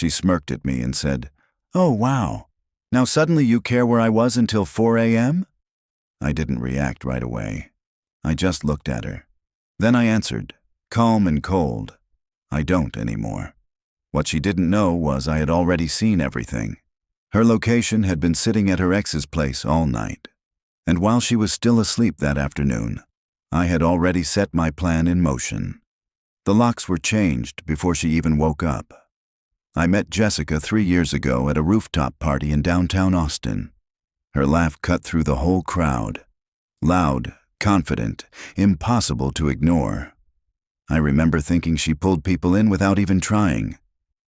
She smirked at me and said, "Oh, wow. Now suddenly you care where I was until 4 a.m.? I didn't react right away. I just looked at her. Then I answered, calm and cold, "I don't anymore." What she didn't know was I had already seen everything. Her location had been sitting at her ex's place all night. And while she was still asleep that afternoon, I had already set my plan in motion. The locks were changed before she even woke up. I met Jessica 3 years ago at a rooftop party in downtown Austin. Her laugh cut through the whole crowd. Loud, confident, impossible to ignore. I remember thinking she pulled people in without even trying.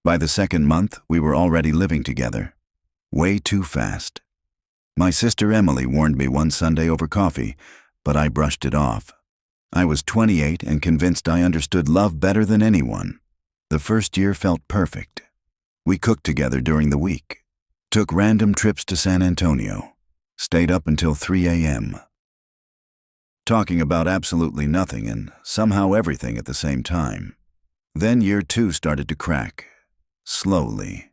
By the second month, we were already living together. Way too fast. My sister Emily warned me one Sunday over coffee, but I brushed it off. I was 28 and convinced I understood love better than anyone. The first year felt perfect. We cooked together during the week, took random trips to San Antonio, stayed up until 3 a.m., talking about absolutely nothing and somehow everything at the same time. Then year 2 started to crack, slowly.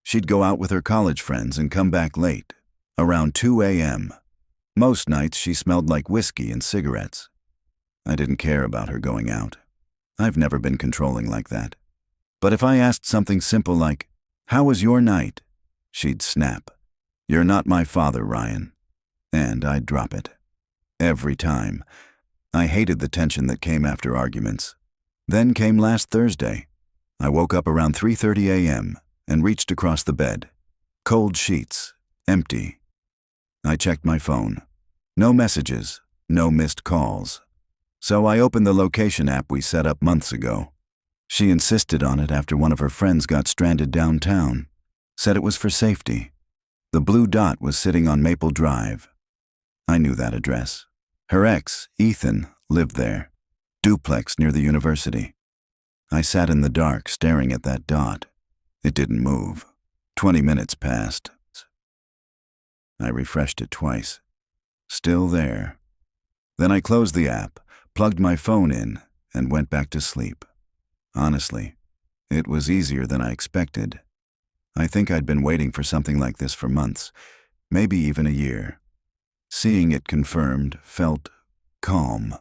She'd go out with her college friends and come back late, around 2 a.m. Most nights she smelled like whiskey and cigarettes. I didn't care about her going out. I've never been controlling like that. But if I asked something simple like, "How was your night?" she'd snap, "You're not my father, Ryan." And I'd drop it. Every time. I hated the tension that came after arguments. Then came last Thursday. I woke up around 3:30 a.m. and reached across the bed. Cold sheets, empty. I checked my phone. No messages, no missed calls. So I opened the location app we set up months ago. She insisted on it after one of her friends got stranded downtown. Said it was for safety. The blue dot was sitting on Maple Drive. I knew that address. Her ex, Ethan, lived there. Duplex near the university. I sat in the dark staring at that dot. It didn't move. 20 minutes passed. I refreshed it twice. Still there. Then I closed the app, plugged my phone in, and went back to sleep. Honestly, it was easier than I expected. I think I'd been waiting for something like this for months, maybe even a year. Seeing it confirmed felt calm,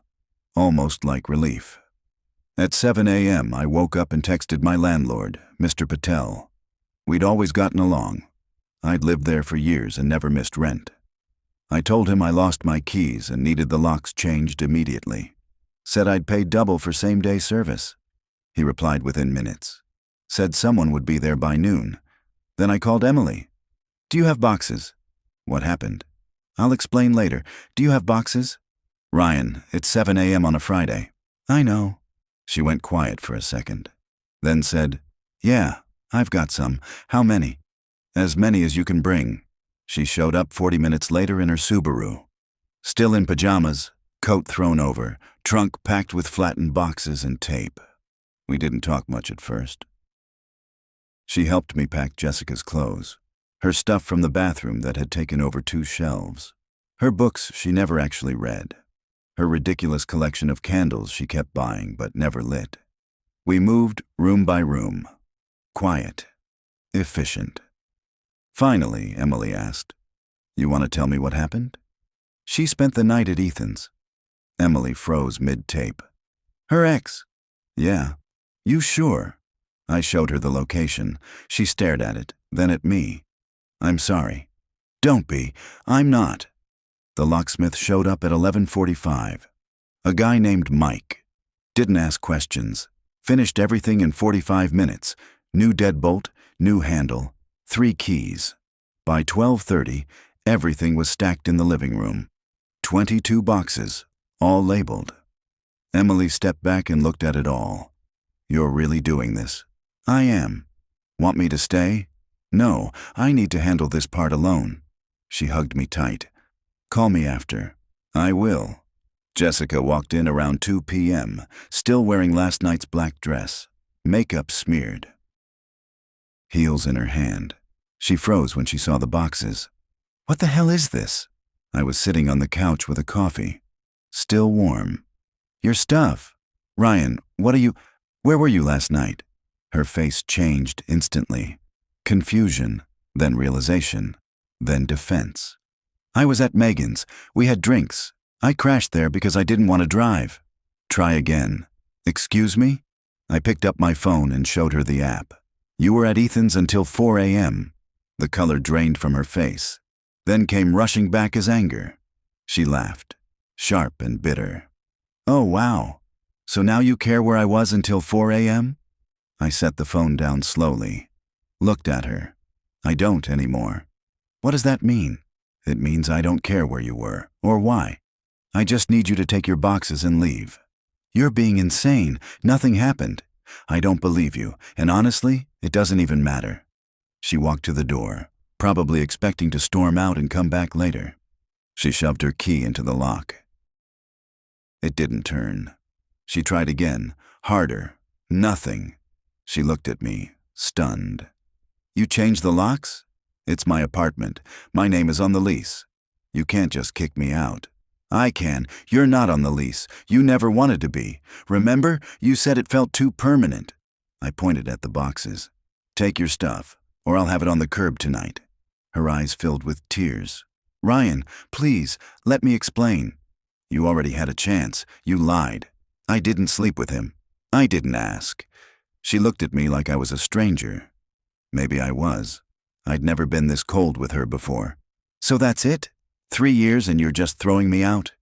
almost like relief. At 7 a.m., I woke up and texted my landlord, Mr. Patel. We'd always gotten along. I'd lived there for years and never missed rent. I told him I lost my keys and needed the locks changed immediately. Said I'd pay double for same-day service. He replied within minutes. Said someone would be there by noon. Then I called Emily. "Do you have boxes?" "What happened?" "I'll explain later. Do you have boxes?" "Ryan, it's 7 a.m. on a Friday." "I know." She went quiet for a second. Then said, "Yeah, I've got some. How many?" "As many as you can bring." She showed up 40 minutes later in her Subaru. Still in pajamas, coat thrown over, trunk packed with flattened boxes and tape. We didn't talk much at first. She helped me pack Jessica's clothes, her stuff from the bathroom that had taken over 2 shelves, her books she never actually read, her ridiculous collection of candles she kept buying but never lit. We moved room by room. Quiet. Efficient. Finally, Emily asked, "You want to tell me what happened?" "She spent the night at Ethan's." Emily froze mid-tape. "Her ex?" "Yeah." "You sure?" I showed her the location. She stared at it, then at me. "I'm sorry." "Don't be. I'm not." The locksmith showed up at 11:45. A guy named Mike. Didn't ask questions. Finished everything in 45 minutes. New deadbolt, new handle, 3 keys. By 12:30, everything was stacked in the living room. 22 boxes, all labeled. Emily stepped back and looked at it all. "You're really doing this?" "I am." "Want me to stay?" "No, I need to handle this part alone." She hugged me tight. "Call me after." "I will." Jessica walked in around 2 p.m., still wearing last night's black dress, makeup smeared. Heels in her hand. She froze when she saw the boxes. "What the hell is this?" I was sitting on the couch with a coffee. Still warm. "Your stuff." "Ryan, where were you last night?" Her face changed instantly. Confusion, then realization, then defense. I was at Megan's. We had drinks. I crashed there because I didn't want to drive. Try again. Excuse me? I picked up my phone and showed her the app. You were at Ethan's until 4 a.m. The color drained from her face. Then came rushing back as anger. She laughed, sharp and bitter. Oh, wow. So now you care where I was until 4 a.m.? I set the phone down slowly. Looked at her. I don't anymore. What does that mean? It means I don't care where you were, or why. I just need you to take your boxes and leave. You're being insane. Nothing happened. I don't believe you, and honestly, it doesn't even matter. She walked to the door, probably expecting to storm out and come back later. She shoved her key into the lock. It didn't turn. She tried again, harder. Nothing. She looked at me, stunned. You changed the locks? It's my apartment. My name is on the lease. You can't just kick me out. I can. You're not on the lease. You never wanted to be. Remember? You said it felt too permanent. I pointed at the boxes. Take your stuff, or I'll have it on the curb tonight. Her eyes filled with tears. Ryan, please, let me explain. You already had a chance. You lied. I didn't sleep with him. I didn't ask. She looked at me like I was a stranger. Maybe I was. I'd never been this cold with her before. So that's it? 3 years and you're just throwing me out?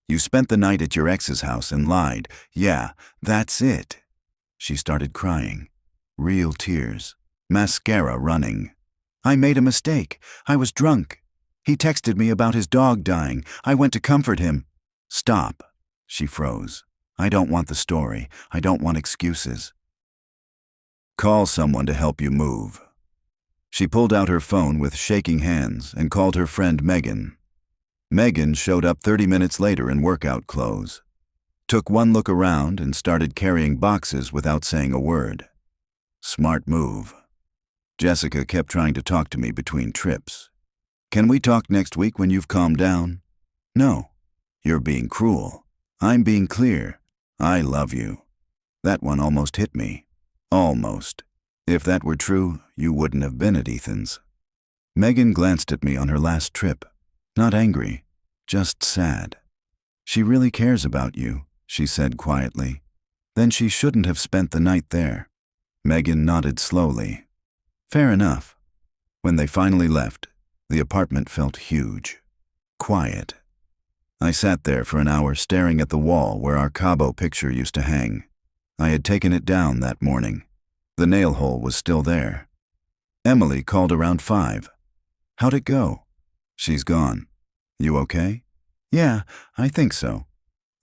You spent the night at your ex's house and lied. Yeah, that's it. She started crying. Real tears. Mascara running. I made a mistake. I was drunk. He texted me about his dog dying. I went to comfort him. Stop. She froze. I don't want the story. I don't want excuses. Call someone to help you move. She pulled out her phone with shaking hands and called her friend Megan. Megan showed up 30 minutes later in workout clothes. Took one look around and started carrying boxes without saying a word. Smart move. Jessica kept trying to talk to me between trips. Can we talk next week when you've calmed down? No. You're being cruel. I'm being clear. I love you. That one almost hit me. Almost. If that were true, you wouldn't have been at Ethan's. Megan glanced at me on her last trip. Not angry, just sad. She really cares about you, she said quietly. Then she shouldn't have spent the night there. Megan nodded slowly. Fair enough. When they finally left, the apartment felt huge. Quiet. I sat there for an hour staring at the wall where our Cabo picture used to hang. I had taken it down that morning. The nail hole was still there. Emily called around 5. How'd it go? She's gone. You okay? Yeah, I think so.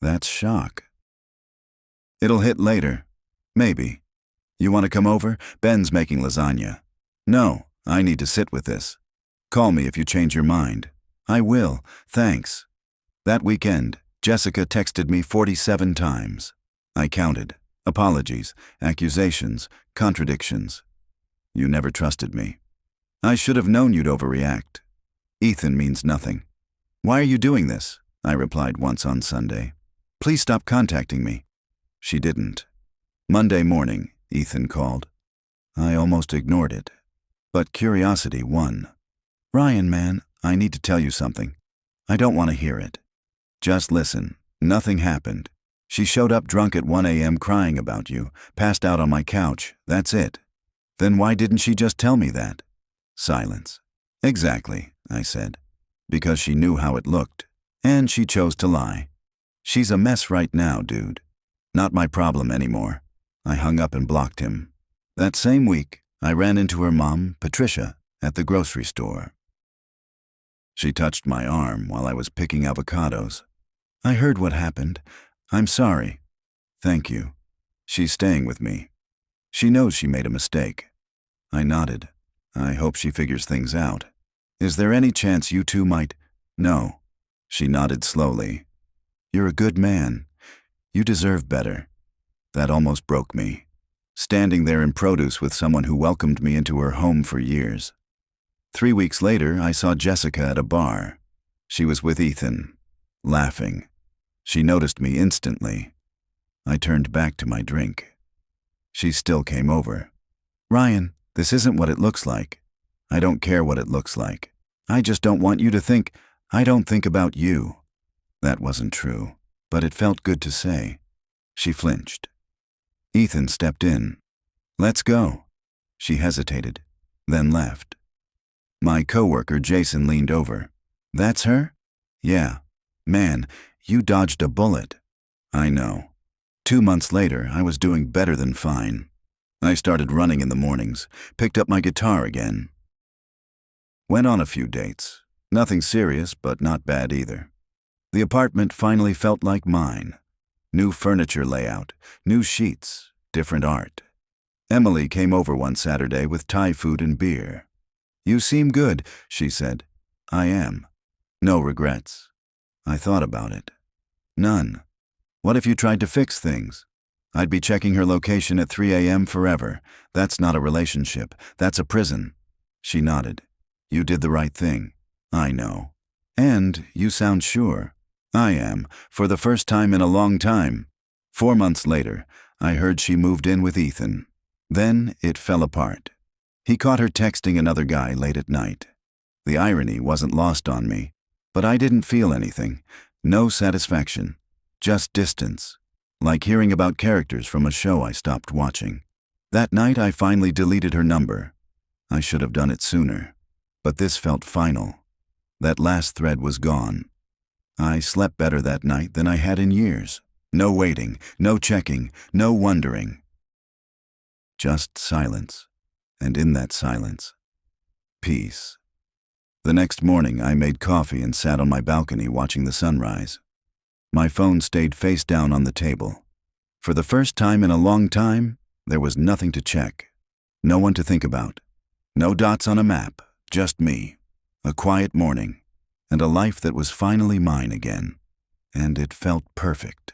That's shock. It'll hit later. Maybe. You want to come over? Ben's making lasagna. No, I need to sit with this. Call me if you change your mind. I will, thanks. That weekend, Jessica texted me 47 times. I counted. Apologies, accusations, contradictions. You never trusted me. I should have known you'd overreact. Ethan means nothing. Why are you doing this? I replied once on Sunday. Please stop contacting me. She didn't. Monday morning, Ethan called. I almost ignored it. But curiosity won. Ryan, man, I need to tell you something. I don't want to hear it. Just listen. Nothing happened. She showed up drunk at 1 a.m. crying about you, passed out on my couch, that's it. Then why didn't she just tell me that? Silence. Exactly, I said. Because she knew how it looked. And she chose to lie. She's a mess right now, dude. Not my problem anymore. I hung up and blocked him. That same week, I ran into her mom, Patricia, at the grocery store. She touched my arm while I was picking avocados. I heard what happened. I'm sorry. Thank you. She's staying with me. She knows she made a mistake. I nodded. I hope she figures things out. Is there any chance you two might? No. She nodded slowly. You're a good man. You deserve better. That almost broke me. Standing there in produce with someone who welcomed me into her home for years. 3 weeks later, I saw Jessica at a bar. She was with Ethan, laughing. She noticed me instantly. I turned back to my drink. She still came over, Ryan, this isn't what it looks like. I don't care what it looks like. I just don't want you to think I don't think about you. That wasn't true, but it felt good to say. She flinched. Ethan stepped in. Let's go. She hesitated, then left. My coworker Jason leaned over. That's her? Yeah. Man, you dodged a bullet. I know. 2 months later, I was doing better than fine. I started running in the mornings, picked up my guitar again. Went on a few dates. Nothing serious, but not bad either. The apartment finally felt like mine. New furniture layout, new sheets, different art. Emily came over one Saturday with Thai food and beer. You seem good, she said. I am. No regrets. I thought about it. None. What if you tried to fix things? I'd be checking her location at 3 a.m. forever. That's not a relationship. That's a prison. She nodded. You did the right thing. I know. And you sound sure. I am, for the first time in a long time. 4 months later, I heard she moved in with Ethan. Then it fell apart. He caught her texting another guy late at night. The irony wasn't lost on me, but I didn't feel anything. No satisfaction. Just distance. Like hearing about characters from a show I stopped watching. That night I finally deleted her number. I should have done it sooner. But this felt final. That last thread was gone. I slept better that night than I had in years. No waiting, no checking, no wondering. Just silence. And in that silence, peace. The next morning I made coffee and sat on my balcony watching the sunrise. My phone stayed face down on the table. For the first time in a long time, there was nothing to check. No one to think about. No dots on a map, just me. A quiet morning, and a life that was finally mine again. And it felt perfect.